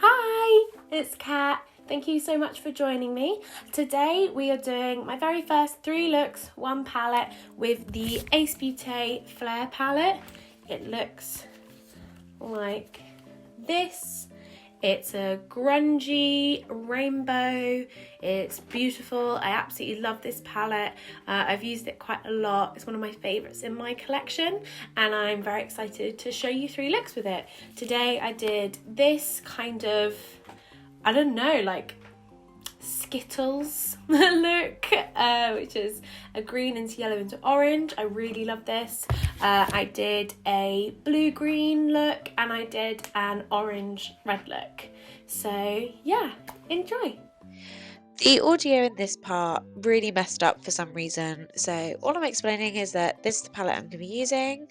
Hi, it's Kat. Thank you so much for joining me. Today we are doing my very first 3 looks, 1 palette with the Ace Beaute Flair palette. It looks like this. It's a grungy rainbow. It's beautiful. I absolutely love this palette. I've used it quite a lot. It's one of my favorites in my collection, and I'm very excited to show you 3 looks with it. Today I did this kind of, I don't know, like Skittles look, which is a green into yellow into orange. I really love this. I did a blue-green look and I did an orange-red look. So yeah, enjoy. The audio in this part really messed up for some reason, so all I'm explaining is that this is the palette I'm going to be using,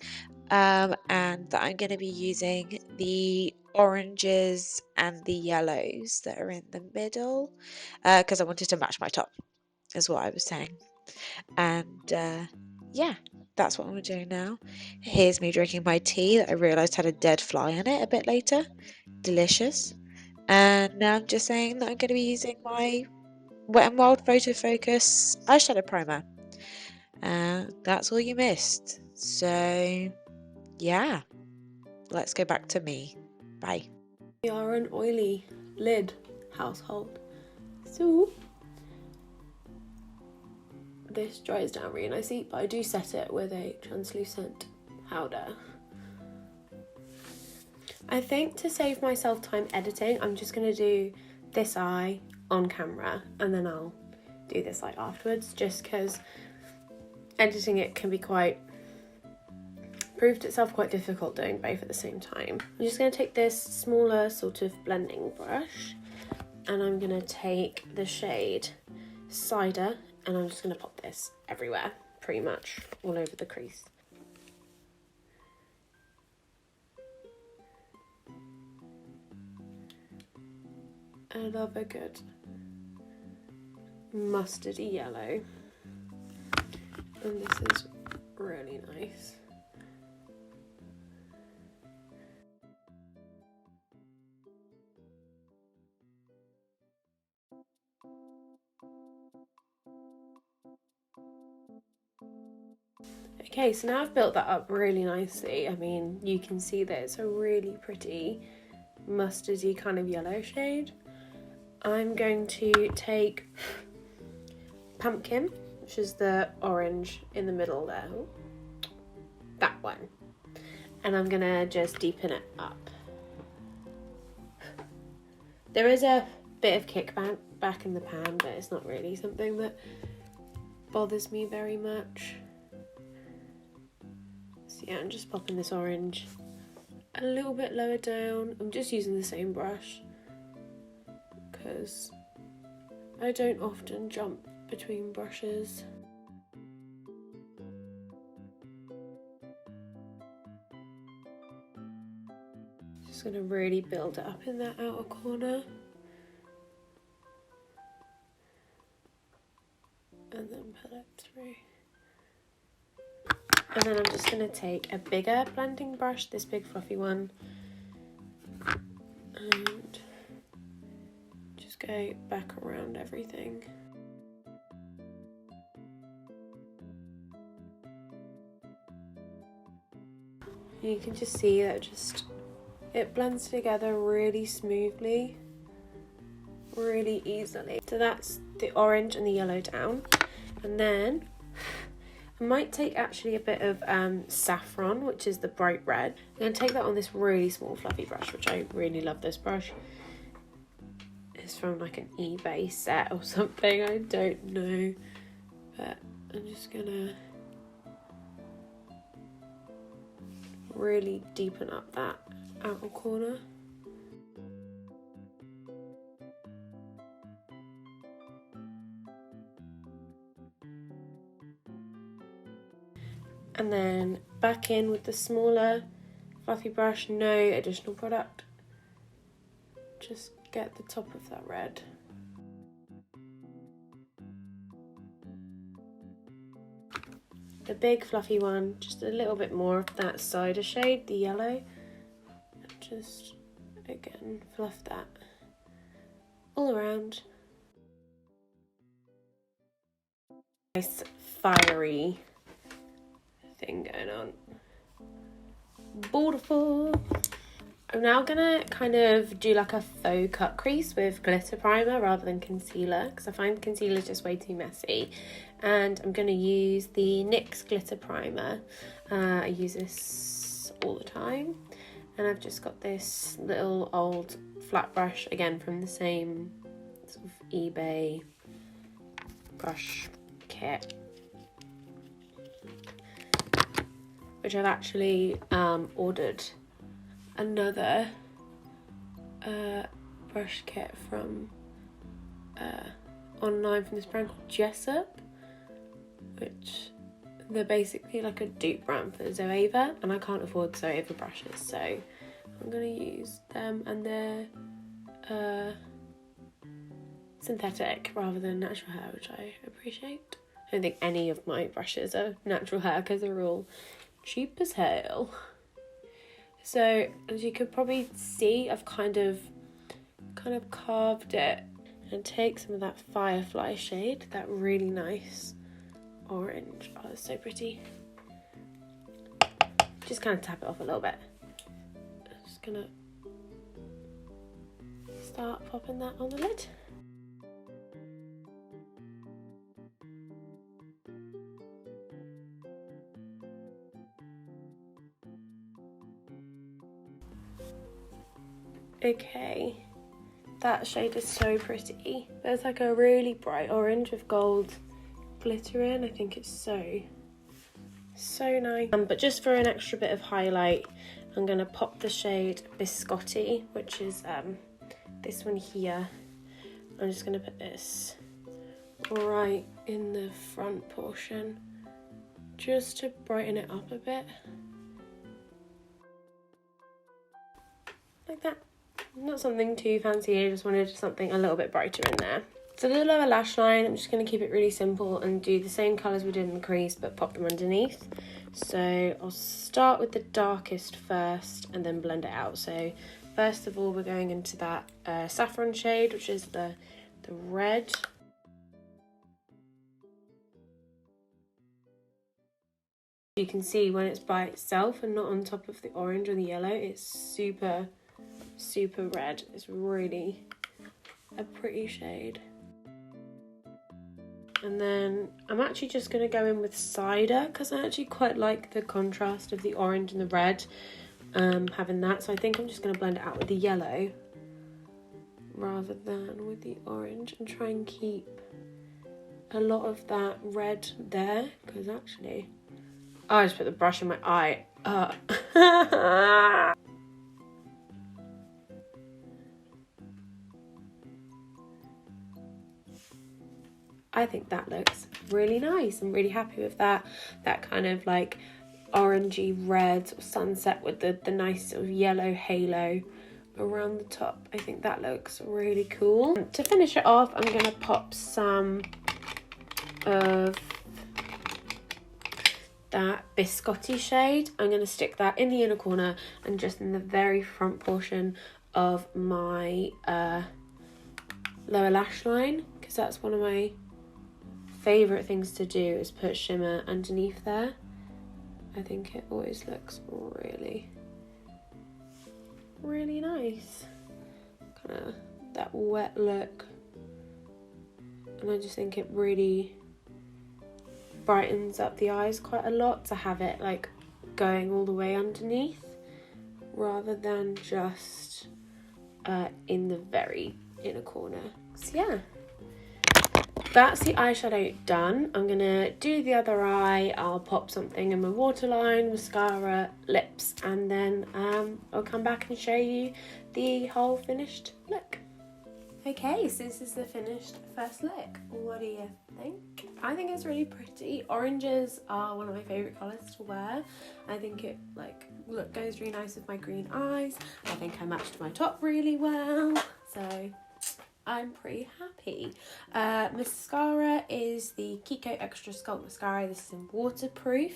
and that I'm going to be using the oranges and the yellows that are in the middle, because I wanted to match my top, is what I was saying. And yeah, that's what I'm doing now. Here's me drinking my tea that I realised had a dead fly in it a bit later. Delicious. And now I'm just saying that I'm going to be using my Wet n Wild Photo Focus eyeshadow primer. That's all you missed. So yeah, let's go back to me. Bye. We are an oily lid household, so this dries down really nicely, but I do set it with a translucent powder. I think to save myself time editing, I'm just going to do this eye on camera and then I'll do this eye afterwards, just because editing it can be proved itself quite difficult doing both at the same time. I'm just going to take this smaller sort of blending brush and I'm going to take the shade Cider and I'm just going to pop this everywhere, pretty much all over the crease. I love a good mustardy yellow, and this is really nice. Okay, so now I've built that up really nicely. I mean, you can see that it's a really pretty mustardy kind of yellow shade. I'm going to take Pumpkin, which is the orange in the middle there, that one, and I'm gonna just deepen it up. There is a bit of kickback back in the pan, but it's not really something that bothers me very much. So yeah, I'm just popping this orange a little bit lower down. I'm just using the same brush because I don't often jump between brushes. Just going to really build it up in that outer corner. And then pull it through. And then I'm just going to take a bigger blending brush, this big fluffy one, and just go back around everything. And you can just see that it blends together really smoothly, really easily. So that's the orange and the yellow down. And then I might take actually a bit of saffron, which is the bright red. I'm going to take that on this really small fluffy brush, which I really love this brush. It's from like an eBay set or something, I don't know. But I'm just going to really deepen up that outer corner. And then back in with the smaller fluffy brush, no additional product. Just get the top of that red. The big fluffy one, just a little bit more of that cider shade, the yellow. Just again, fluff that all around. Nice fiery thing going on. Beautiful. I'm now gonna kind of do like a faux cut crease with glitter primer rather than concealer, because I find concealer just way too messy. And I'm gonna use the NYX glitter primer. I use this all the time, and I've just got this little old flat brush, again from the same sort of eBay brush kit, which I've actually ordered another brush kit from online from this brand called Jessup, which they're basically like a dupe brand for Zoeva, and I can't afford Zoeva brushes, so I'm gonna use them, and they're synthetic rather than natural hair, which I appreciate. I don't think any of my brushes are natural hair because they're all cheap as hell. So as you could probably see, I've kind of carved it, and take some of that Firefly shade, that really nice orange. Oh, it's so pretty. Just kind of tap it off a little bit. I'm just gonna start popping that on the lid. Okay, that shade is so pretty. There's like a really bright orange with gold glitter in. I think it's so nice. But just for an extra bit of highlight, I'm gonna pop the shade Biscotti, which is this one here. I'm just gonna put this right in the front portion, just to brighten it up a bit, like that. Not something too fancy, I just wanted something a little bit brighter in there. So the lower lash line, I'm just going to keep it really simple and do the same colours we did in the crease, but pop them underneath. So I'll start with the darkest first and then blend it out. So first of all, we're going into that saffron shade, which is the red. You can see when it's by itself and not on top of the orange or the yellow, it's super red. It's really a pretty shade. And then I'm actually just going to go in with cider, because I actually quite like the contrast of the orange and the red, having that. So I think I'm just going to blend it out with the yellow rather than with the orange, and try and keep a lot of that red there, because actually, oh, I just put the brush in my eye. I think that looks really nice. I'm really happy with that kind of like orangey red sunset with the nice sort of yellow halo around the top. I think that looks really cool. To finish it off, I'm going to pop some of that Biscotti shade. I'm going to stick that in the inner corner and just in the very front portion of my lower lash line, because that's one of my favourite things to do, is put shimmer underneath there. I think it always looks really nice, kind of that wet look, and I just think it really brightens up the eyes quite a lot to have it like going all the way underneath rather than just in the very inner corner. So yeah, that's the eyeshadow done. I'm gonna do the other eye. I'll pop something in my waterline, mascara, lips, and then I'll come back and show you the whole finished look. Okay, so this is the finished first look. What do you think? I think it's really pretty. Oranges are one of my favourite colours to wear. I think it goes really nice with my green eyes. I think I matched my top really well. So I'm pretty happy. Mascara is the Kiko Extra Sculpt Mascara. This is in waterproof.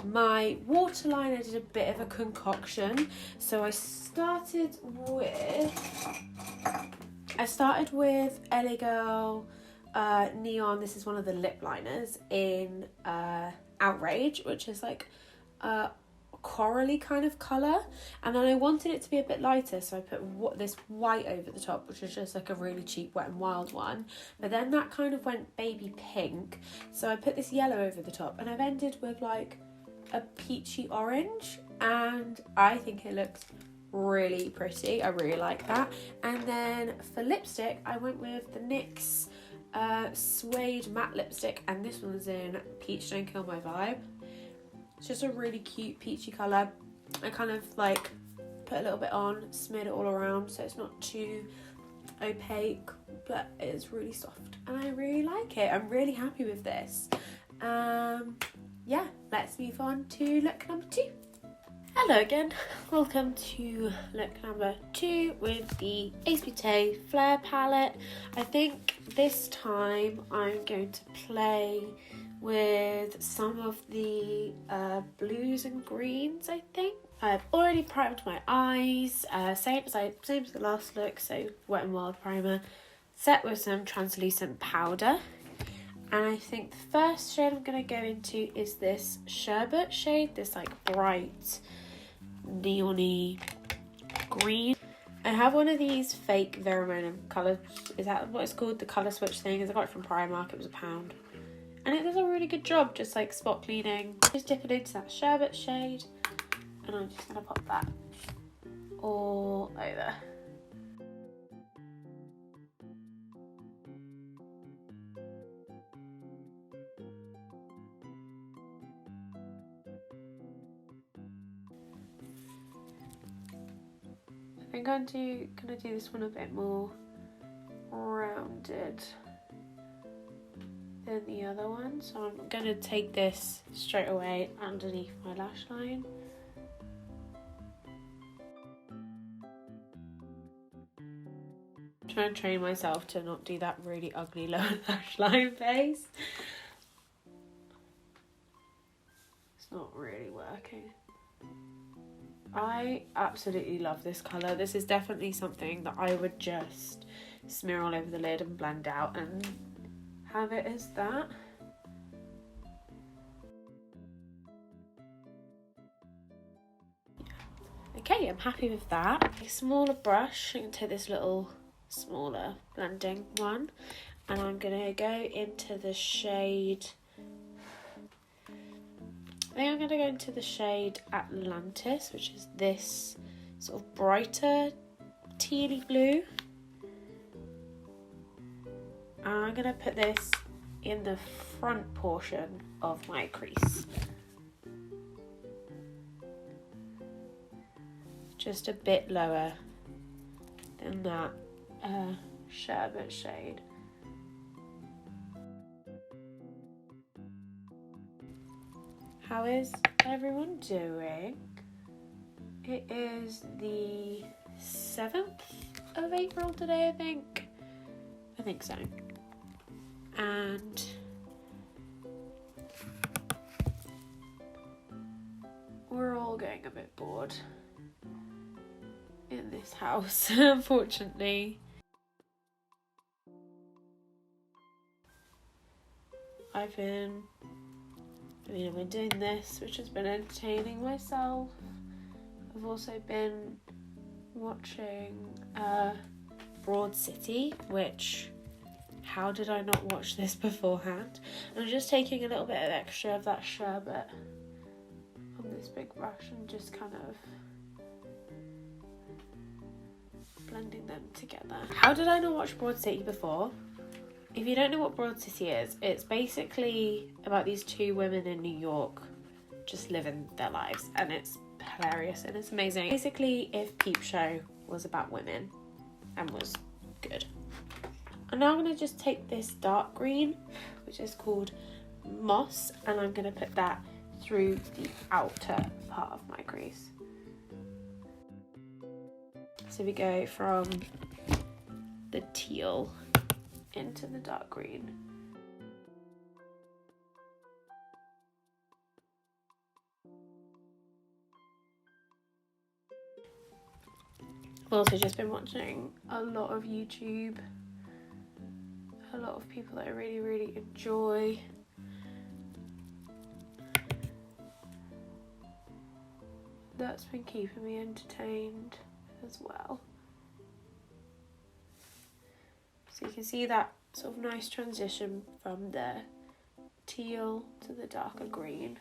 My waterline, I did a bit of a concoction. So I started with LA Girl Neon. This is one of the lip liners in Outrage, which is like corally kind of colour, and then I wanted it to be a bit lighter, so I put this white over the top, which is just like a really cheap Wet n Wild one, but then that kind of went baby pink, so I put this yellow over the top, and I've ended with like a peachy orange, and I think it looks really pretty. I really like that. And then for lipstick, I went with the NYX Suede matte lipstick, and this one's in Peach Don't Kill My Vibe. It's just a really cute peachy colour. I kind of like put a little bit on, smeared it all around so it's not too opaque, but it is really soft and I really like it. I'm really happy with this. Yeah, let's move on to look number 2. Hello again, welcome to look number 2 with the Ace Beaute Flair palette. I think this time I'm going to play with some of the blues and greens, I think. I've already primed my eyes, same as the last look, so Wet n Wild primer, set with some translucent powder. And I think the first shade I'm going to go into is this sherbet shade, this like bright neon-y green. I have one of these fake Verumen colour, is that what it's called? The colour switch thing. I got it from Primark, it was £1. And it does a really good job, just like spot cleaning. Just dip it into that sherbet shade, and I'm just gonna pop that all over. I think I'm gonna do this one a bit more rounded than the other one, so I'm gonna take this straight away underneath my lash line. I'm trying to train myself to not do that really ugly lower lash line face. It's not really working. I absolutely love this colour. This is definitely something that I would just smear all over the lid and blend out and have it as that. Okay, I'm happy with that. A smaller brush, I'm going to take this little smaller blending one, and I'm going to go into the shade, I think I'm going to go into the shade Atlantis, which is this sort of brighter tealy blue. And I'm going to put this in the front portion of my crease. Just a bit lower than that sherbet shade. How is everyone doing? It is the 7th of April today, I think. I think so. And we're all getting a bit bored in this house, unfortunately. I've been doing this, which has been entertaining myself. I've also been watching Broad City, which, how did I not watch this beforehand? I'm just taking a little bit of extra of that sherbet on this big brush and just kind of blending them together. How did I not watch Broad City before? If you don't know what Broad City is, it's basically about these 2 women in New York just living their lives, and it's hilarious and it's amazing. Basically, if Peep Show was about women and was good. And now I'm going to just take this dark green, which is called Moss, and I'm going to put that through the outer part of my crease. So we go from the teal into the dark green. I've also just been watching a lot of YouTube, a lot of people that I really enjoy. That's been keeping me entertained as well. So you can see that sort of nice transition from the teal to the darker green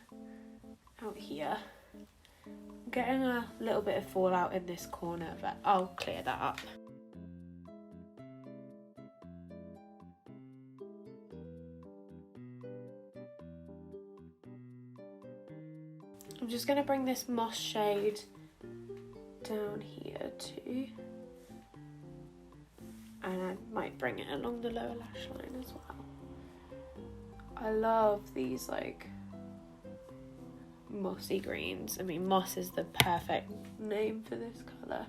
out here. I'm getting a little bit of fallout in this corner, but I'll clear that up. I'm just going to bring this moss shade down here too. And I might bring it along the lower lash line as well. I love these like mossy greens. I mean, moss is the perfect name for this colour.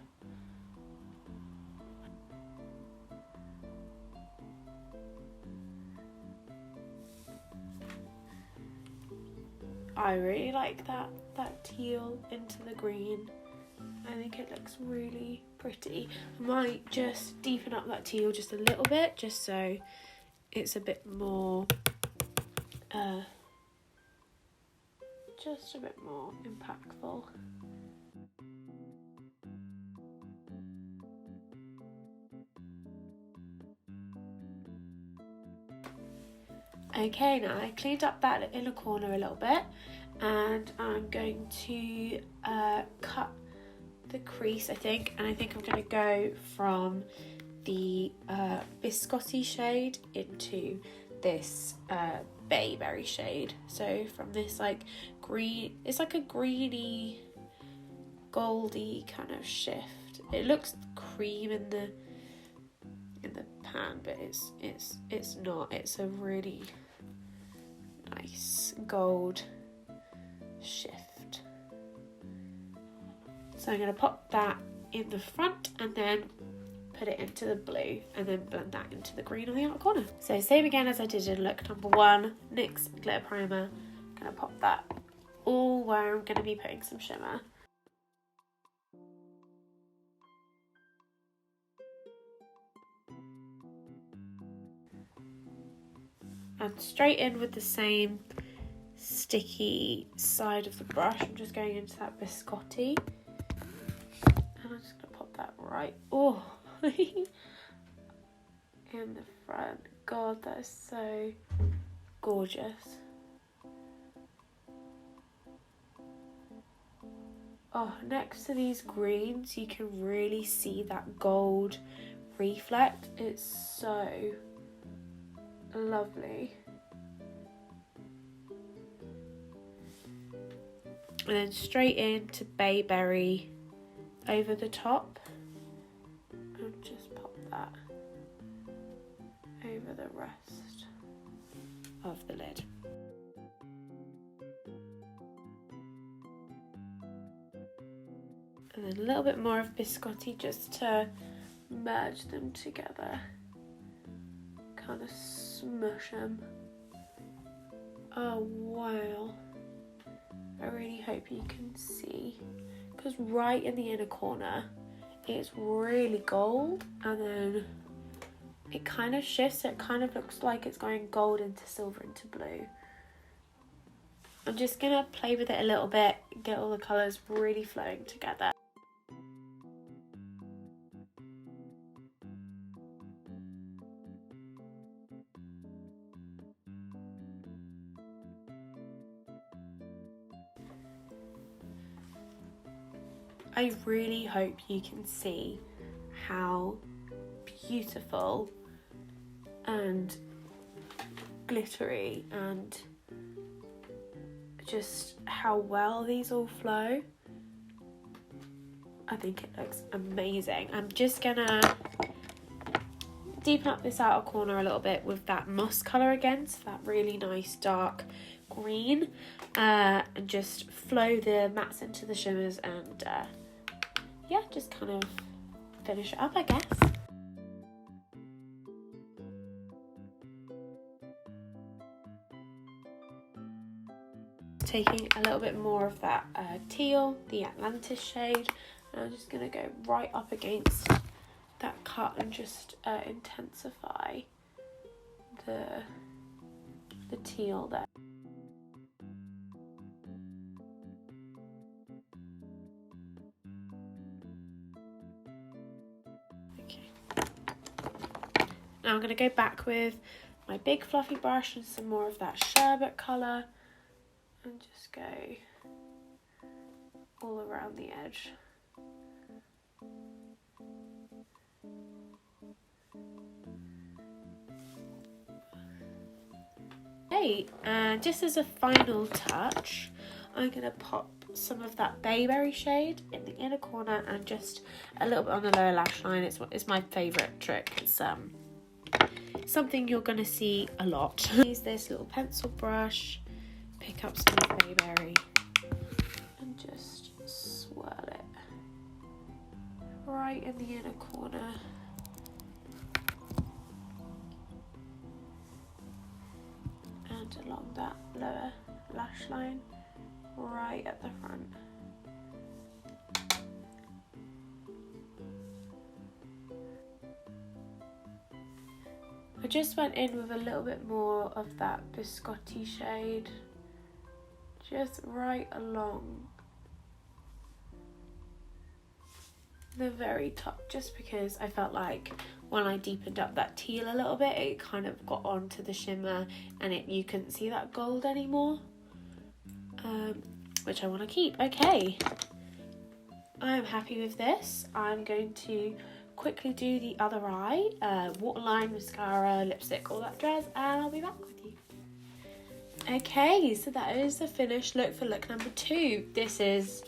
I really like that teal into the green. I think it looks really pretty. I might just deepen up that teal just a little bit, just so it's a bit more impactful. Okay, now I cleaned up that inner corner a little bit, and I'm going to cut the crease, I think, and I think I'm going to go from the biscotti shade into this bayberry shade. So from this like green, it's like a greeny goldy kind of shift. It looks cream in the pan, but it's not. It's a really nice gold shift. So I'm going to pop that in the front and then put it into the blue and then blend that into the green on the outer corner. So same again as I did in look number 1, NYX glitter primer. I'm going to pop that all where I'm going to be putting some shimmer. And straight in with the same sticky side of the brush, I'm just going into that biscotti. And I'm just going to pop that right, in the front. God, that is so gorgeous. Oh, next to these greens, you can really see that gold reflect. It's so lovely. And then straight into bayberry over the top, and just pop that over the rest of the lid. And then a little bit more of biscotti just to merge them together, kind of smush them. Oh wow, I really hope you can see, because right in the inner corner it's really gold, and then it kind of shifts. It kind of looks like it's going gold into silver into blue. I'm just gonna play with it a little bit, get all the colours really flowing together. I really hope you can see how beautiful and glittery and just how well these all flow. I think it looks amazing. I'm just gonna deepen up this outer corner a little bit with that moss colour again, so that really nice dark green, and just flow the mattes into the shimmers, and yeah, just kind of finish it up, I guess. taking a little bit more of that teal, the Atlantis shade, and I'm just going to go right up against that cut and just intensify the teal there. Okay. Now I'm going to go back with my big fluffy brush and some more of that sherbet colour and just go all around the edge. Okay, and just as a final touch, I'm going to pop some of that bayberry shade in the inner corner and just a little bit on the lower lash line. It's my favourite trick. It's something you're going to see a lot. Use this little pencil brush, pick up some of the bayberry and just swirl it right in the inner corner. And along that lower lash line, right at the front. I just went in with a little bit more of that biscotti shade, just right along the very top, just because I felt like when I deepened up that teal a little bit, it kind of got onto the shimmer and you couldn't see that gold anymore, which I want to keep. Okay, I'm happy with this. I'm going to quickly do the other eye, waterline, mascara, lipstick, all that jazz, and I'll be back with you. Okay, so that is the finished look for look number 2. This is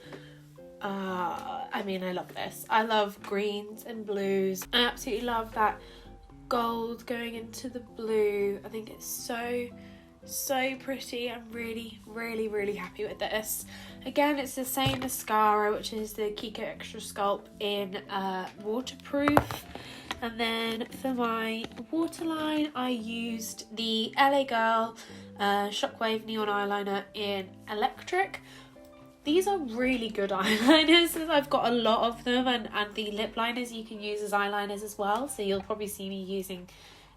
I mean, I love this. I love greens and blues. I absolutely love that gold going into the blue. I think it's so pretty. I'm really happy with this. Again, it's the same mascara, which is the Kiko Extra Sculpt in waterproof. And then for my waterline, I used the LA Girl Shockwave Neon Eyeliner in Electric. These are really good eyeliners. I've got a lot of them, and the lip liners you can use as eyeliners as well, so you'll probably see me using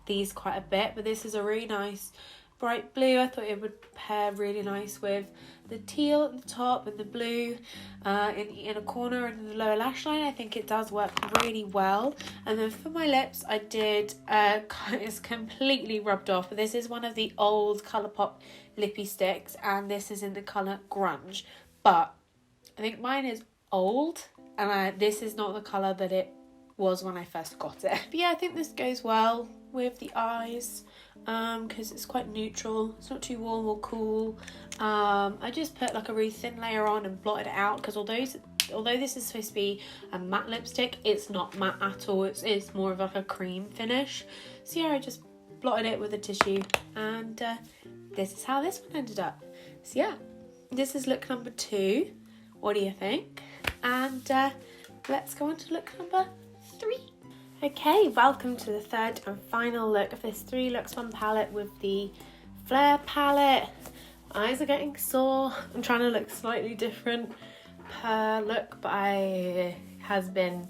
these quite a bit. But this is a really nice bright blue. I thought it would pair really nice with the teal at the top and the blue in the inner corner and the lower lash line. I think it does work really well. And then for my lips, I did it's completely rubbed off, but this is one of the old Colourpop lippy sticks, and this is in the colour Grunge. But I think mine is old, and this is not the colour that it was when I first got it. But yeah, I think this goes well with the eyes because it's quite neutral. It's not too warm or cool. I just put like a really thin layer on and blotted it out, because although this is supposed to be a matte lipstick, it's not matte at all. It's more of like a cream finish. So yeah, I just blotted it with a tissue, and this is how this one ended up. So yeah, this is look number 2. What do you think? And let's go on to look number 3. Okay, welcome to the third and final look of this 3 looks 1 palette with the Flair palette. My eyes are getting sore. I'm trying to look slightly different per look, but it has been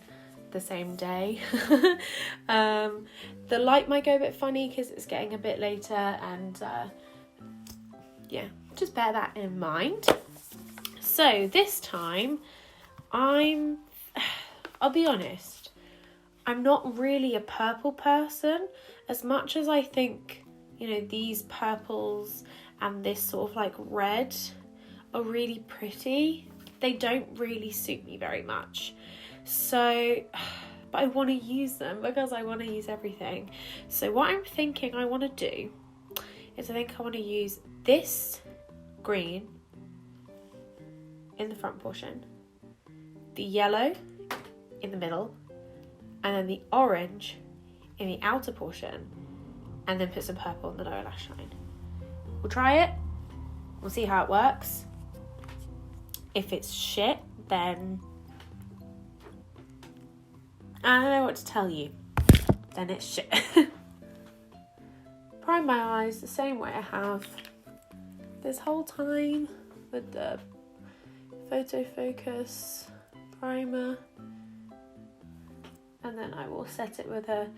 the same day. The light might go a bit funny because it's getting a bit later, and yeah, just bear that in mind. So this time I'll be honest, I'm not really a purple person, as much as I think, you know, these purples and this sort of like red are really pretty. They don't really suit me very much. So, but I want to use them because I want to use everything. So what I'm thinking I want to do is I think I want to use this green in the front portion, the yellow in the middle, and then the orange in the outer portion, and then put some purple on the lower lash line. We'll try it, we'll see how it works. If it's shit, then I don't know what to tell you. Then it's shit. Prime my eyes the same way I have this whole time with the Photo Focus primer, and then I will set it with a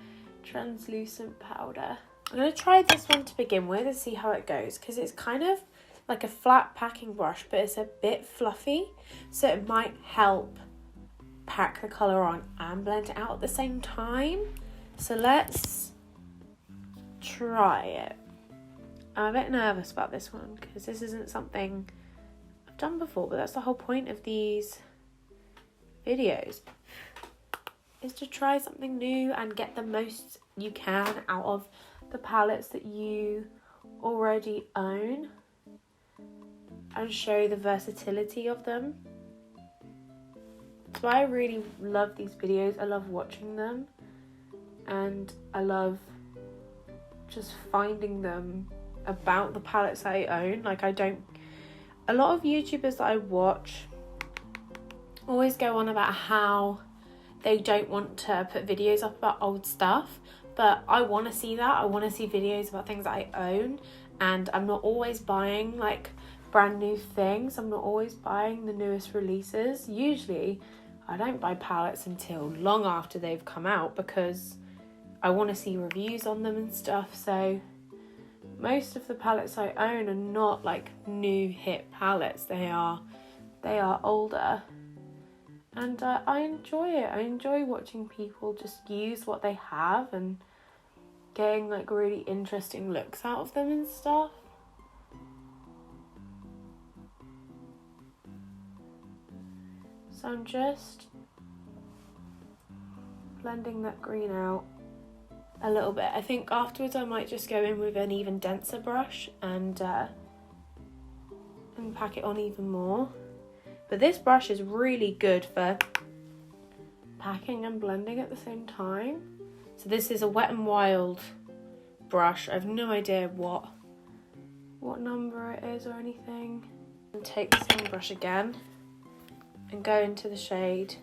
translucent powder. I'm going to try this one to begin with and see how it goes, because it's kind of like a flat packing brush, but it's a bit fluffy, so it might help pack the colour on and blend it out at the same time. So let's try it. I'm a bit nervous about this one because this isn't something I've done before, but that's the whole point of these videos, is to try something new and get the most you can out of the palettes that you already own and show the versatility of them. So I really love these videos. I love watching them, and I love just finding them about the palettes I own. Like, a lot of YouTubers that I watch always go on about how they don't want to put videos up about old stuff, but I want to see that. I want to see videos about things that I own, and I'm not always buying like brand new things. I'm not always buying the newest releases. Usually I don't buy palettes until long after they've come out because I want to see reviews on them and stuff. So most of the palettes I own are not like new hit palettes. They are older, and I enjoy it. I enjoy watching people just use what they have and getting like really interesting looks out of them and stuff. So I'm just blending that green out a little bit. I think afterwards I might just go in with an even denser brush and pack it on even more. But this brush is really good for packing and blending at the same time. So this is a Wet n Wild brush. I have no idea what number it is or anything. And take the same brush again and go into the shade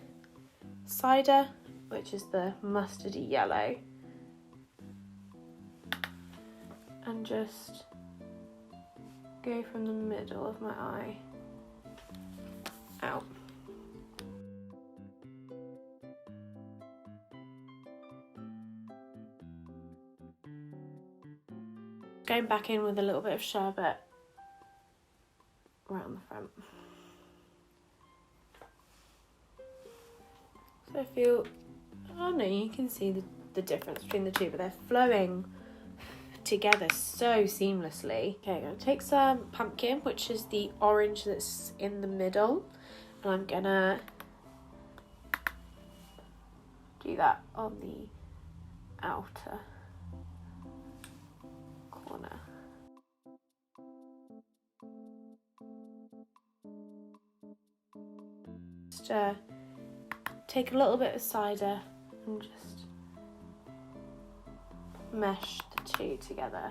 Cider, which is the mustardy yellow, and just go from the middle of my eye out. Going back in with a little bit of sherbet right on the front. So I feel, oh no, you can see the difference between the two, but they're flowing together so seamlessly. Okay, I'm going to take some pumpkin, which is the orange that's in the middle, and I'm going to do that on the outer corner. Just take a little bit of cider and just mesh the two together.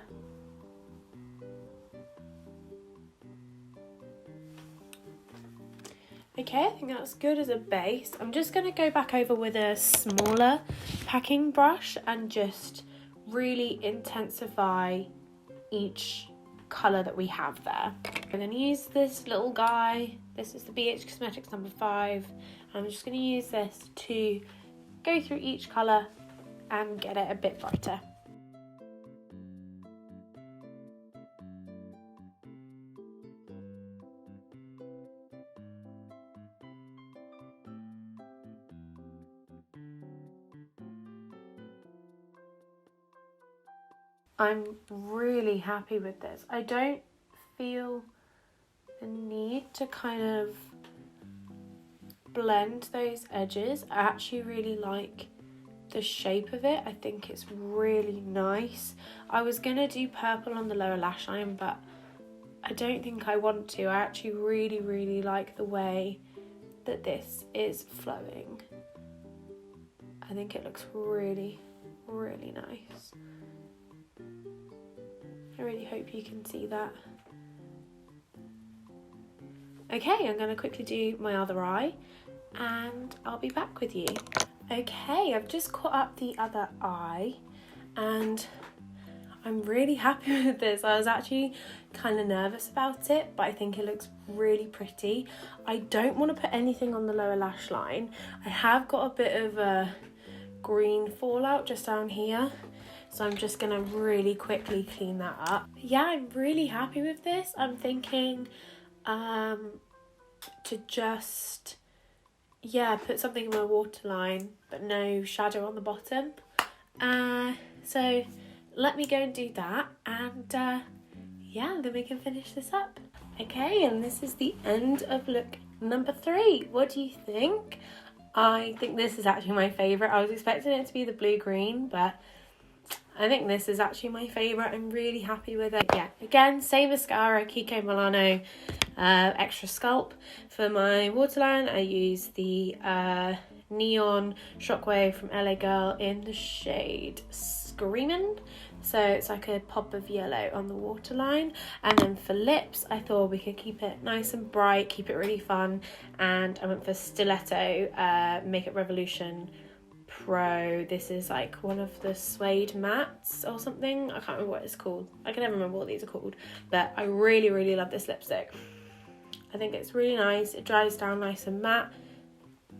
Okay, I think that's good as a base. I'm just going to go back over with a smaller packing brush and just really intensify each colour that we have there. I'm going to use this little guy. This is the BH Cosmetics number 5. I'm just going to use this to go through each colour and get it a bit brighter. I'm really happy with this. I don't feel the need to kind of blend those edges. I actually really like the shape of it. I think it's really nice. I was gonna do purple on the lower lash line, but I don't think I want to. I actually really like the way that this is flowing. I think it looks really nice. I really hope you can see that. Okay, I'm going to quickly do my other eye and I'll be back with you. Okay, I've just caught up the other eye and I'm really happy with this. I was actually kind of nervous about it, but I think it looks really pretty. I don't want to put anything on the lower lash line. I have got a bit of a green fallout just down here, so I'm just gonna really quickly clean that up. Yeah, I'm really happy with this. I'm thinking to just put something in my waterline but no shadow on the bottom. So let me go and do that, and then we can finish this up. Okay, and this is the end of look number 3. What do you think? I think this is actually my favourite. I was expecting it to be the blue-green, but I think this is actually my favourite. I'm really happy with it. Yeah, again, same mascara, Kiko Milano Extra Sculpt. For my waterline, I use the Neon Shockwave from LA Girl in the shade Screamin'. So it's like a pop of yellow on the waterline. And then for lips, I thought we could keep it nice and bright, keep it really fun. And I went for Stiletto Makeup Revolution Pro. This is like one of the suede mattes or something. I can't remember what it's called. I can never remember what these are called. But I really, really love this lipstick. I think it's really nice. It dries down nice and matte.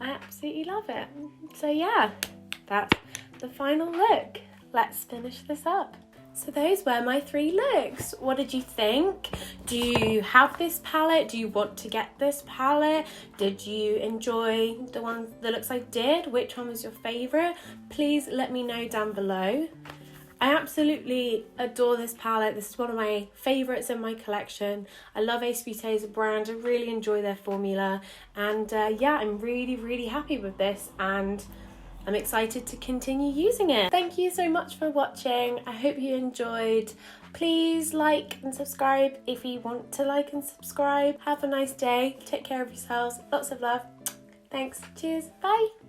I absolutely love it. So yeah, that's the final look. Let's finish this up. So those were my 3 looks. What did you think? Do you have this palette? Do you want to get this palette? Did you enjoy the looks I did? Which one was your favourite? Please let me know down below. I absolutely adore this palette. This is one of my favourites in my collection. I love Ace Beaute as a brand. I really enjoy their formula. And I'm really, really happy with this. And I'm excited to continue using it. Thank you so much for watching. I hope you enjoyed. Please like and subscribe if you want to like and subscribe. Have a nice day. Take care of yourselves. Lots of love. Thanks. Cheers. Bye.